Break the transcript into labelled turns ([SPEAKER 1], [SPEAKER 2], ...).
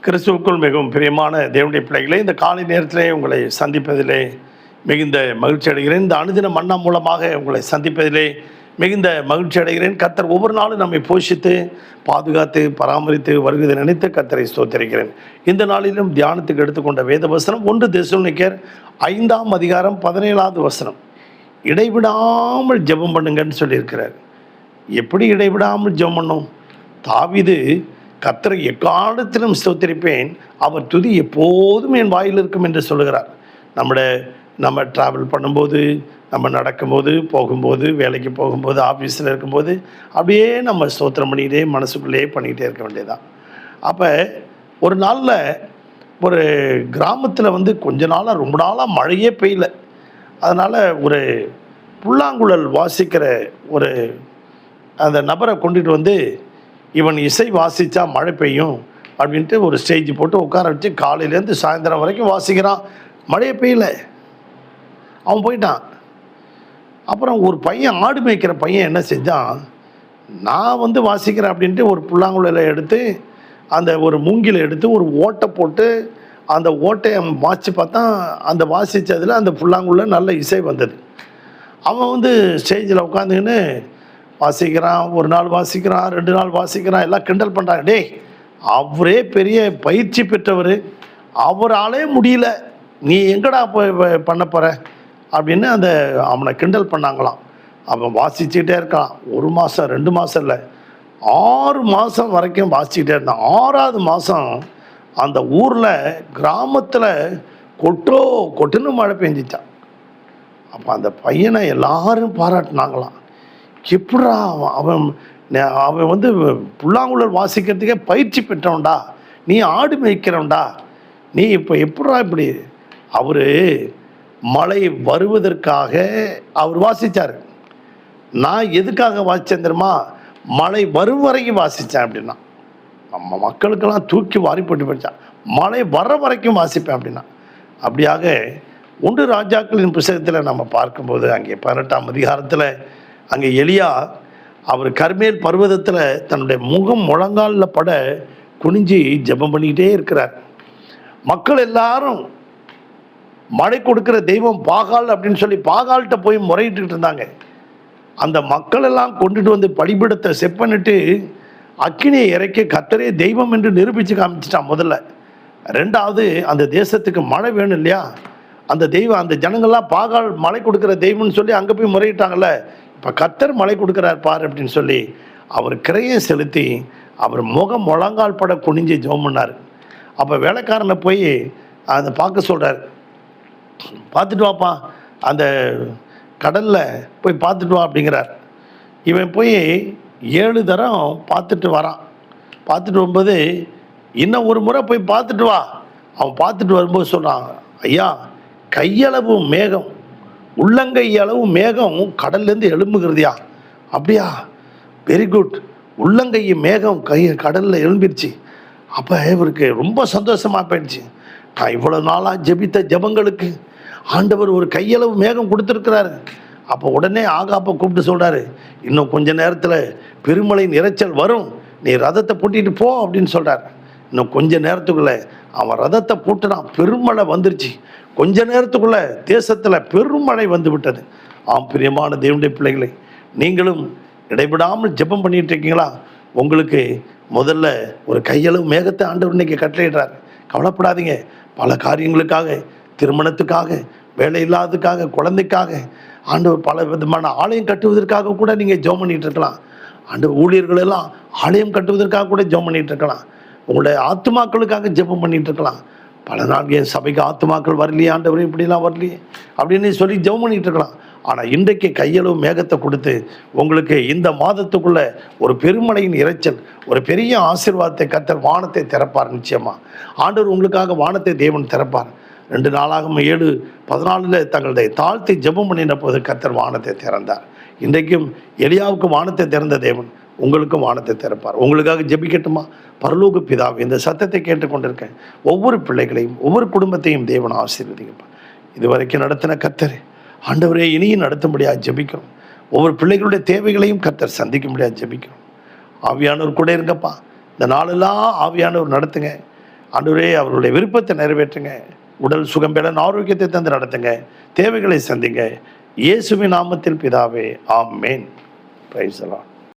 [SPEAKER 1] கிறிஸ்துவுக்குள் மிகவும் பிரியமான தேவனுடைய பிள்ளைகளே, இந்த காலை நேரத்திலே உங்களை சந்திப்பதிலே மிகுந்த மகிழ்ச்சி அடைகிறேன். இந்த அனுதின மன்னா மூலமாக உங்களை சந்திப்பதிலே மிகுந்த மகிழ்ச்சி அடைகிறேன். கர்த்தர் ஒவ்வொரு நாளும் நம்மை போஷித்து பாதுகாத்து பராமரித்து வருவதை நினைத்து கர்த்தரை ஸ்தோத்திரிக்கிறேன். இந்த நாளிலும் தியானத்துக்கு எடுத்துக்கொண்ட வேத வசனம் 1 தெசலோனிக்கேயர் 5ஆம் அதிகாரம் 17வது வசனம். இடைவிடாமல் ஜெபம் பண்ணுங்கன்னு சொல்லியிருக்கிறார். எப்படி இடைவிடாமல் ஜெபம் பண்ணும்? தாவீது கர்த்தரை எக்காலத்திலும் ஸ்தோத்திரிப்பேன், அவர் துதி எப்போதும் என் வாயில் இருக்கும் என்று சொல்லுகிறார். நம்ம ட்ராவல் பண்ணும்போது, நம்ம நடக்கும்போது, போகும்போது, வேலைக்கு போகும்போது, ஆஃபீஸில் இருக்கும்போது அப்படியே நம்ம ஸ்தோத்திரம் பண்ணிக்கிட்டே மனசுக்குள்ளேயே பண்ணிக்கிட்டே இருக்க வேண்டியதான். அப்போ ஒரு நாளில் ஒரு கிராமத்தில் கொஞ்ச நாளாக ரொம்ப நாளாக மழையே பெய்யல. அதனால் ஒரு புல்லாங்குழல் வாசிக்கிற ஒரு அந்த நபரை கொண்டுட்டு இவன் இசை வாசித்தா மழை பெய்யும் அப்படின்ட்டு ஒரு ஸ்டேஜ் போட்டு உட்கார வச்சு காலையிலேருந்து சாயந்தரம் வரைக்கும் வாசிக்கிறான். மழையே பெய்யல, அவன் போயிட்டான். அப்புறம் ஒரு பையன், ஆடு மேய்க்கிற பையன் என்ன செஞ்சான், நான் வாசிக்கிறேன் அப்படின்ட்டு ஒரு புல்லாங்குழலை எடுத்து அந்த ஒரு மூங்கிலை எடுத்து ஒரு ஓட்டை போட்டு அந்த ஓட்டையை வாசி பார்த்தா அந்த வாசித்ததில் அந்த புல்லாங்குழல நல்ல இசை வந்தது. அவன் ஸ்டேஜில் உட்காந்துக்கின்னு வாசிக்கிறான். ஒரு நாள் வாசிக்கிறான், 2 நாள் வாசிக்கிறான். எல்லாம் கிண்டல் பண்ணுறாங்க. டேய், அவரே பெரிய பயிற்சி பெற்றவர், அவராலே முடியல, நீ எங்கடா போய் பண்ண போகிற அப்படின்னு அவனை கிண்டல் பண்ணாங்களாம். அவன் வாசிச்சுக்கிட்டே இருக்கான். 1 மாதம் 2 மாதம் இல்லை, 6 மாதம் வரைக்கும் வாசிச்சுக்கிட்டே இருந்தான். 6வது மாதம் அந்த ஊரில் கிராமத்தில் கொட்டுன்னு மழை பெஞ்சிச்சான். அப்போ அந்த பையனை எல்லாரும் பாராட்டினாங்களாம். எப்படா அவன் புல்லாங்குழல் வாசிக்கிறதுக்கே பயிற்சி பெற்றவன்டா, நீ ஆடு மேய்க்கிறவன்டா, நீ இப்போ எப்படா இப்படி? அவர் மழை வருவதற்காக அவர் வாசித்தார். நான் எதுக்காக வாசித்தேன் தெரியுமா? மழை வரும் வரைக்கும் வாசித்தேன் அப்படின்னா. நம்ம மக்களுக்கெல்லாம் தூக்கி வாரி போட்டு போயிடுச்சான். மழை வர வரைக்கும் வாசிப்பேன் அப்படின்னா. அப்படியாக 1 ராஜாக்களின் புத்தகத்தில் நம்ம பார்க்கும்போது அங்கே 18ஆம் அதிகாரத்தில் அங்கே எலியா அவர் கர்மேல் பர்வதத்தில் தன்னுடைய முகம் முழங்காலில் பட குனிஞ்சி ஜெபம் பண்ணிக்கிட்டே இருக்கிறார். மக்கள் எல்லாரும் மழை கொடுக்குற தெய்வம் பாகால் அப்படின்னு சொல்லி பாகால்கிட்ட போய் முறையிட்டு இருந்தாங்க. அந்த மக்கள் எல்லாம் கொண்டுட்டு பலிபீடத்தை செப்பனிட்டு அக்கினியை இறக்கி கர்த்தரே தெய்வம் என்று நிரூபித்து காமிச்சிட்டான் முதல்ல. 2வது, அந்த தேசத்துக்கு மழை வேணும் இல்லையா, அந்த தெய்வம், அந்த ஜனங்கள்லாம் பாகால் மழை கொடுக்குற தெய்வம்னு சொல்லி அங்கே போய் முறையிட்டாங்கல்ல, இப்போ கர்த்தர் மழை கொடுக்குறார் பார் அப்படின்னு சொல்லி அவர் கிரையை செலுத்தி அவர் முகம் முழங்கால் பட குனிஞ்சு ஜெபம் பண்ணார். அப்போ வேலைக்காரனை போய் அதை பார்க்க சொல்கிறார். பார்த்துட்டு வாப்பா, அந்த கடலில் போய் பார்த்துட்டு வா அப்படிங்கிறார். இவன் போய் 7 தரம் பார்த்துட்டு வரான். பார்த்துட்டு வரும்போது இன்னும் ஒரு முறை போய் பார்த்துட்டு வா. அவன் பார்த்துட்டு வரும்போது சொல்கிறான், ஐயா, கையளவு மேகம், உள்ளங்கை அளவு மேகம் கடல்லேருந்து எழும்புகிறதையா? அப்படியா, வெரி குட். உள்ளங்கை மேகம் கடலில் எழும்பிடுச்சு. அப்போ இவருக்கு ரொம்ப சந்தோஷமாக போயிடுச்சு. நான் இவ்வளோ நாளாக ஜெபித்த ஜெபங்களுக்கு ஆண்டவர் ஒரு கையளவு மேகம் கொடுத்துருக்கிறாரு. அப்போ உடனே ஆகாப்பை கூப்பிட்டு சொல்கிறாரு, இன்னும் கொஞ்ச நேரத்தில் பெருமழையின் இரைச்சல் வரும், நீ ரதத்தை பூட்டிட்டு போ அப்படின்னு சொல்கிறார். இன்னும் கொஞ்ச நேரத்துக்குள்ளே அவன் ரதத்தை பூட்டினான். பெருமழை வந்துருச்சு. கொஞ்ச நேரத்துக்குள்ளே தேசத்தில் பெருமழை வந்து விட்டது. ஆம், பிரியமான தேவனுடைய பிள்ளைகளை, நீங்களும் இடைவிடாமல் ஜெபம் பண்ணிகிட்டு இருக்கீங்களா? உங்களுக்கு முதல்ல ஒரு கையளவு மேகத்தை ஆண்டவர் இன்னைக்கு கட்டளையிடுறார். கவலைப்படாதீங்க. பல காரியங்களுக்காக, திருமணத்துக்காக, வேலை இல்லாததுக்காக, குழந்தைக்காக, ஆண்டவர் பல விதமான ஆலயம் கட்டுவதற்காக கூட நீங்கள் ஜெபம் பண்ணிகிட்டு இருக்கலாம். ஆண்டவர் ஊழியர்கள் எல்லாம் ஆலயம் கட்டுவதற்காக கூட ஜெபம் பண்ணிகிட்டு இருக்கலாம். உங்களுடைய ஆத்துமாக்களுக்காக ஜெபம் பண்ணிகிட்டு இருக்கலாம். பல நாள் என் சபைக்கு ஆத்துமாக்கள் வரலையே, ஆண்டவர் இப்படிலாம் வரலையே அப்படின்னு சொல்லி ஜெபம் பண்ணிகிட்டு இருக்கலாம். ஆனால் இன்றைக்கு கையளவு மேகத்தை கொடுத்து உங்களுக்கு இந்த மாதத்துக்குள்ளே ஒரு பெருமழையின் இரைச்சல், ஒரு பெரிய ஆசீர்வாதத்தை கர்த்தர் வானத்தை திறப்பார். நிச்சயமாக ஆண்டவர் உங்களுக்காக வானத்தை தேவன் திறப்பார். 2 நாளாகவும் 7:14 தங்களுடைய தாழ்த்தி ஜெபம் பண்ணின போது கர்த்தர் வானத்தை திறந்தார். இன்றைக்கும் எலியாவுக்கு வானத்தை திறந்த தேவன் உங்களுக்கும் வானத்தை திறப்பார். உங்களுக்காக ஜெபிக்கட்டுமா? பரலோக பிதாவே, இந்த சத்தத்தை கேட்டுக்கொண்டிருக்கேன் ஒவ்வொரு பிள்ளைகளையும், ஒவ்வொரு குடும்பத்தையும் தேவன் ஆசீர்வதிங்கப்பா. இதுவரைக்கும் நடத்தின கர்த்தரே, ஆண்டவரே, இனியும் நடத்த முடியாது ஜெபிக்கிறோம். ஒவ்வொரு பிள்ளைகளுடைய தேவைகளையும் கர்த்தர் சந்திக்க முடியாது ஜெபிக்கிறோம். ஆவியானவர் கூட இருங்கப்பா. இந்த நாளெல்லாம் ஆவியானவர் நடத்துங்க. ஆண்டவரே அவர்களுடைய விருப்பத்தை நிறைவேற்றுங்க. உடல் சுகம் பெற ஆரோக்கியத்தை தந்து நடத்துங்க. தேவைகளை சந்திங்க. இயேசுவின் நாமத்தில் பிதாவே, ஆமென். Praise the Lord.